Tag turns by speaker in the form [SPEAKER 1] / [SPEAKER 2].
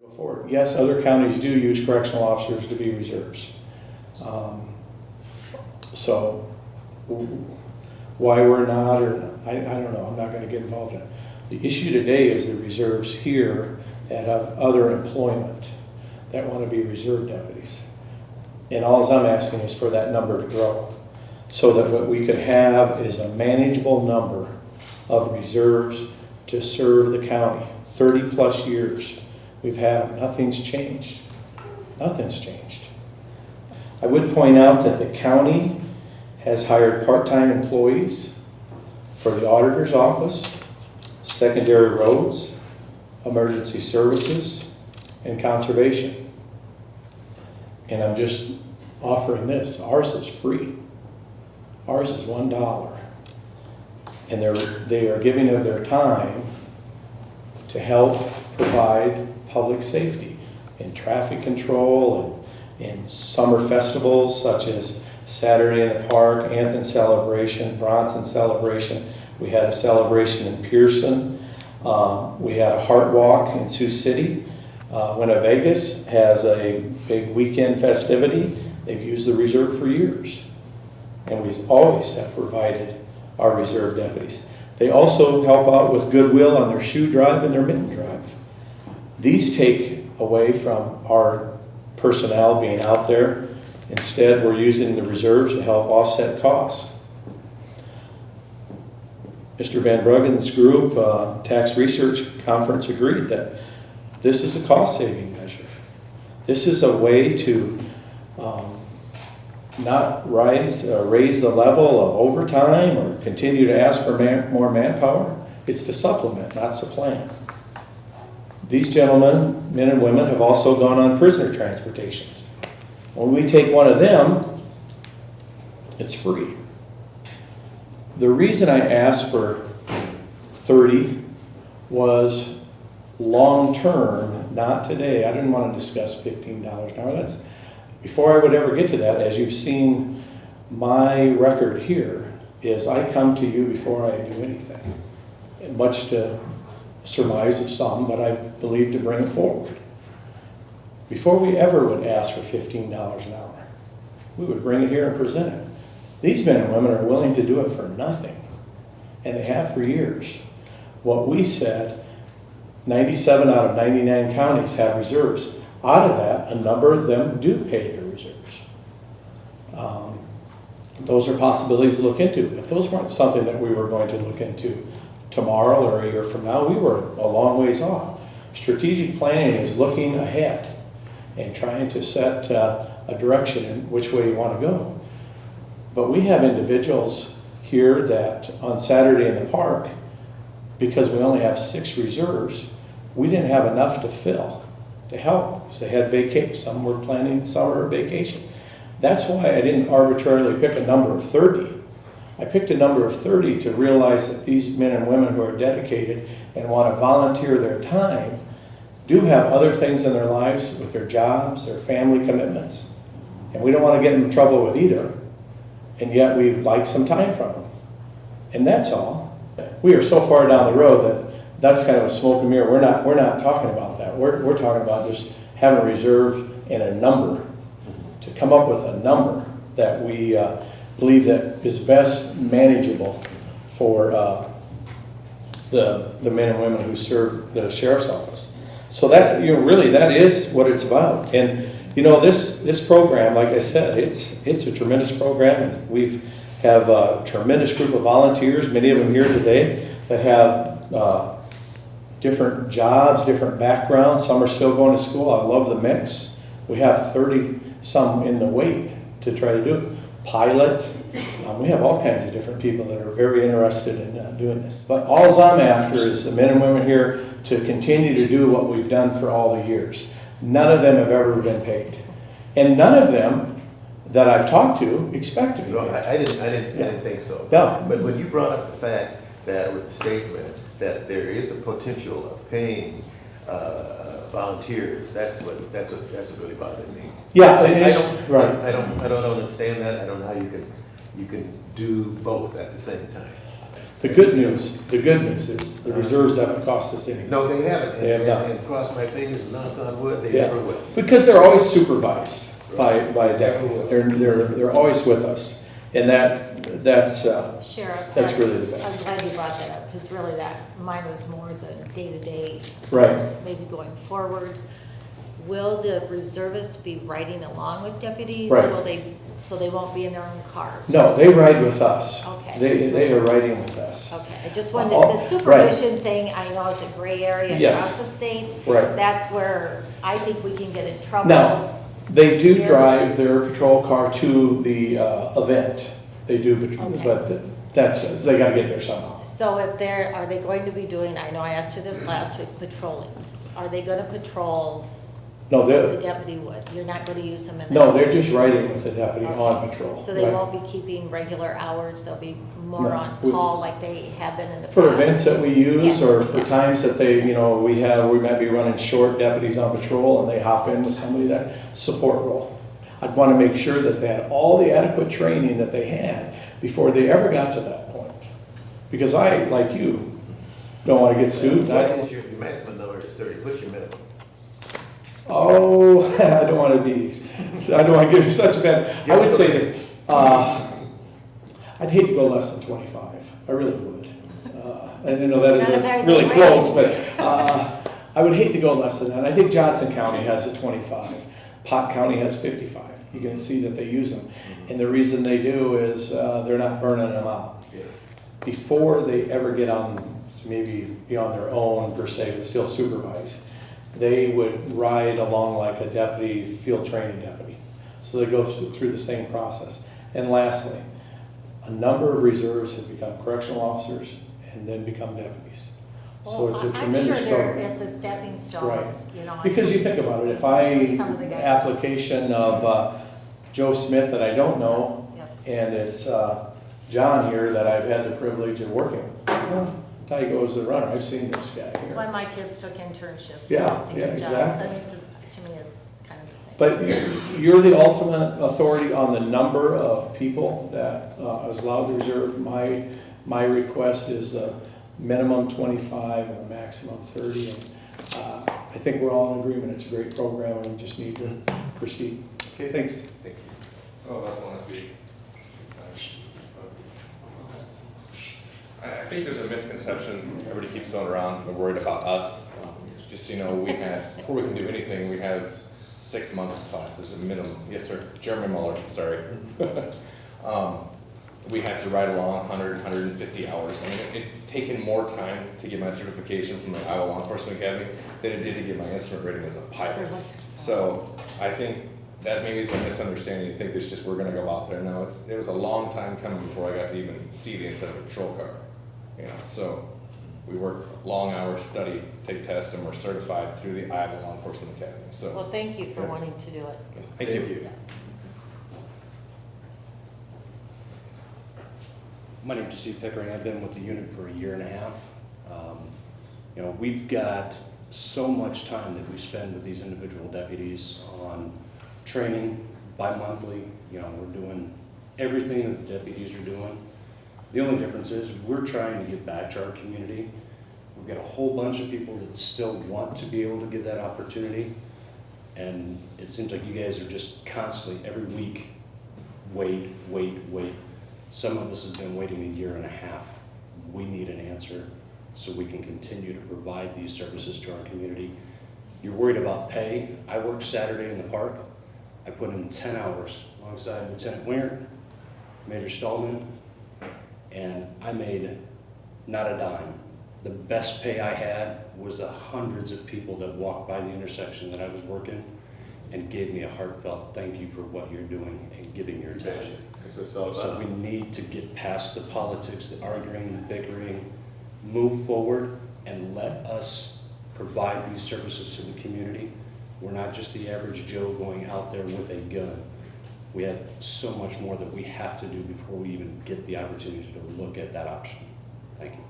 [SPEAKER 1] Go forward. Yes, other counties do use correctional officers to be reserves. So why we're not, or I don't know, I'm not going to get involved in it. The issue today is the reserves here that have other employment that want to be reserve deputies. And all I'm asking is for that number to grow so that what we could have is a manageable number of reserves to serve the county. 30 plus years we've had them. Nothing's changed. Nothing's changed. I would point out that the county has hired part-time employees for the auditor's office, secondary roads, emergency services, and conservation. And I'm just offering this. Ours is free. Ours is $1. And they are giving of their time to help provide public safety in traffic control and in summer festivals such as Saturday in the Park, Anthon Celebration, Bronson Celebration. We had a celebration in Pearson. We had a Heart Walk in Sioux City. Winnevegas has a big weekend festivity. They've used the reserve for years. And we always have provided our reserve deputies. They also help out with Goodwill on their shoe drive and their mitten drive. These take away from our personnel being out there. Instead, we're using the reserves to help offset costs. Mr. Van Bruggen's group, Tax Research Conference, agreed that this is a cost-saving measure. This is a way to not raise the level of overtime or continue to ask for more manpower. It's to supplement, not supplant. These gentlemen, men and women, have also gone on prisoner transportations. When we take one of them, it's free. The reason I asked for 30 was long-term, not today. I didn't want to discuss $15 an hour. That's before I would ever get to that. As you've seen, my record here is I come to you before I do anything, and much to surmise of some, but I believe to bring it forward. Before we ever would ask for $15 an hour, we would bring it here and present it. These men and women are willing to do it for nothing, and they have for years. What we said, 97 out of 99 counties have reserves. Out of that, a number of them do pay their reserves. Those are possibilities to look into, but those weren't something that we were going to look into tomorrow or a year from now. We were a long ways off. Strategic planning is looking ahead and trying to set a direction in which way you want to go. But we have individuals here that on Saturday in the park, because we only have 6 reserves, we didn't have enough to fill, to help. So they had vacation. Some were planning summer vacation. That's why I didn't arbitrarily pick a number of 30. I picked a number of 30 to realize that these men and women who are dedicated and want to volunteer their time do have other things in their lives with their jobs, their family commitments. And we don't want to get them in trouble with either. And yet we'd like some time from them. And that's all. We are so far down the road that that's kind of a smoke and mirror. We're not talking about that. We're talking about just having a reserve and a number, to come up with a number that we believe that is best manageable for the men and women who serve the sheriff's office. So that, really that is what it's about. And this program, like I said, it's a tremendous program. We have a tremendous group of volunteers, many of them here today, that have different jobs, different backgrounds. Some are still going to school. I love the mix. We have 30 some in the wait to try to do it. Pilot. We have all kinds of different people that are very interested in doing this. But all I'm after is the men and women here to continue to do what we've done for all the years. None of them have ever been paid. And none of them that I've talked to expect to be paid.
[SPEAKER 2] No, I didn't think so.
[SPEAKER 1] No.
[SPEAKER 2] But when you brought up the fact that with the statement that there is a potential of paying volunteers, that's what really bothered me.
[SPEAKER 1] Yeah,
[SPEAKER 2] I don't understand that. I don't know how you can do both at the same time.
[SPEAKER 1] The good news is the reserves haven't cost us anything.
[SPEAKER 2] No, they haven't.
[SPEAKER 1] They have not.
[SPEAKER 2] And cross my fingers and knock on wood, they
[SPEAKER 1] Yeah.
[SPEAKER 2] never will.
[SPEAKER 1] Because they're always supervised by a deputy. They're always with us. And that's
[SPEAKER 3] Sheriff.
[SPEAKER 1] really the
[SPEAKER 3] I'm
[SPEAKER 1] best.
[SPEAKER 3] glad you brought that up, because really mine was more the day-to-day,
[SPEAKER 1] Right.
[SPEAKER 3] maybe going forward. Will the reservists be riding along with deputies?
[SPEAKER 1] Right.
[SPEAKER 3] So they won't be in their own cars?
[SPEAKER 1] No, they ride with us.
[SPEAKER 3] Okay.
[SPEAKER 1] They are riding with us.
[SPEAKER 3] Okay, I just wanted,
[SPEAKER 1] Oh,
[SPEAKER 3] the supervision thing, I know is a gray area
[SPEAKER 1] Yes.
[SPEAKER 3] across the state.
[SPEAKER 1] Right.
[SPEAKER 3] That's where I think we can get in trouble.
[SPEAKER 1] Now, they do
[SPEAKER 3] Here.
[SPEAKER 1] drive their patrol car to the event. They do,
[SPEAKER 3] Okay.
[SPEAKER 1] but they gotta get there somehow.
[SPEAKER 3] So are they going to be doing, I know I asked you this last week, patrolling? Are they gonna patrol
[SPEAKER 1] No,
[SPEAKER 3] as a
[SPEAKER 1] they're,
[SPEAKER 3] deputy would? You're not gonna use them in the?
[SPEAKER 1] no, they're just riding with the deputy on
[SPEAKER 3] Okay.
[SPEAKER 1] patrol.
[SPEAKER 3] So they
[SPEAKER 1] right.
[SPEAKER 3] won't be keeping regular hours, they'll be more
[SPEAKER 1] No,
[SPEAKER 3] on
[SPEAKER 1] we-
[SPEAKER 3] call like they have been in the past?
[SPEAKER 1] For events that we use,
[SPEAKER 3] Yeah,
[SPEAKER 1] or for
[SPEAKER 3] yeah.
[SPEAKER 1] times that they, we might be running short deputies on patrol and they hop in with somebody that support role. I'd want to make sure that they had all the adequate training that they had before they ever got to that point. Because I, like you, don't want to get sued.
[SPEAKER 2] What is your maximum number is 30, what's your minimum?
[SPEAKER 1] Oh, I don't want to give you such a bad, I would say that, I'd hate to go less than 25. I really would. And I know that's really close, but I would hate to go less than that. I think Johnson County has a 25. Pot County has 55. You can see that they use them. And the reason they do is they're not burning them out.
[SPEAKER 2] Yeah.
[SPEAKER 1] Before they ever get on, maybe be on their own per se, but still supervised, they would ride along like a deputy, field training deputy. So they go through the same process. And lastly, a number of reserves have become correctional officers and then become deputies. So it's a tremendous
[SPEAKER 3] I'm sure
[SPEAKER 1] program.
[SPEAKER 3] it's a stepping stone,
[SPEAKER 1] Right.
[SPEAKER 3] you know.
[SPEAKER 1] Because you think about it, if
[SPEAKER 3] Some of the guys.
[SPEAKER 1] application of Joe Smith that I don't know,
[SPEAKER 3] Yep.
[SPEAKER 1] and it's John here that I've had the privilege of working with. Well, Ty goes the runner, I've seen this guy
[SPEAKER 3] That's why
[SPEAKER 1] here.
[SPEAKER 3] my kids took internships.
[SPEAKER 1] Yeah,
[SPEAKER 3] to
[SPEAKER 1] yeah,
[SPEAKER 3] get jobs.
[SPEAKER 1] exactly.
[SPEAKER 3] I mean, to me, it's kind of the same.
[SPEAKER 1] But you're the ultimate authority on the number of people that is allowed to reserve. My request is a minimum 25 and a maximum 30. And I think we're all in agreement. It's a great program and we just need to proceed.
[SPEAKER 2] Okay,
[SPEAKER 1] Thanks.
[SPEAKER 2] thank you.
[SPEAKER 4] Some of us want to speak. I think there's a misconception everybody keeps throwing around. They're worried about us. Just so you know, before we can do anything, we have 6 months of classes, a minimum. Yes, sir. Jeremy Muller, sorry. We have to ride along 150 hours. I mean, it's taken more time to get my certification from the Iowa Law Enforcement Academy than it did to get my instrument rating as a pilot. So I think that maybe is a misunderstanding. You think it's just we're gonna go out there. No, it was a long time coming before I got to even see the inside of a patrol car. So we work long hours, study, take tests, and we're certified through the Iowa Law Enforcement Academy. So
[SPEAKER 3] Well, thank you for
[SPEAKER 4] Yeah.
[SPEAKER 3] wanting to do it.
[SPEAKER 4] thank you.
[SPEAKER 5] My name is Steve Pickering. I've been with the unit for a year and a half. We've got so much time that we spend with these individual deputies on training bi-monthly. We're doing everything that the deputies are doing. The only difference is we're trying to give back to our community. We've got a whole bunch of people that still want to be able to give that opportunity. And it seems like you guys are just constantly, every week, wait. Some of us have been waiting a year and a half. We need an answer so we can continue to provide these services to our community. You're worried about pay. I worked Saturday in the park. I put in 10 hours alongside Lieutenant Winger, Major Stallman, and I made not a dime. The best pay I had was the hundreds of people that walked by the intersection that I was working and gave me a heartfelt thank you for what you're doing and giving your time.
[SPEAKER 2] That's what it's all
[SPEAKER 5] So
[SPEAKER 2] about.
[SPEAKER 5] we need to get past the politics, the arguing, the bickering, move forward and let us provide these services to the community. We're not just the average Joe going out there with a gun. We have so much more that we have to do before we even get the opportunity to look at that option. Thank you.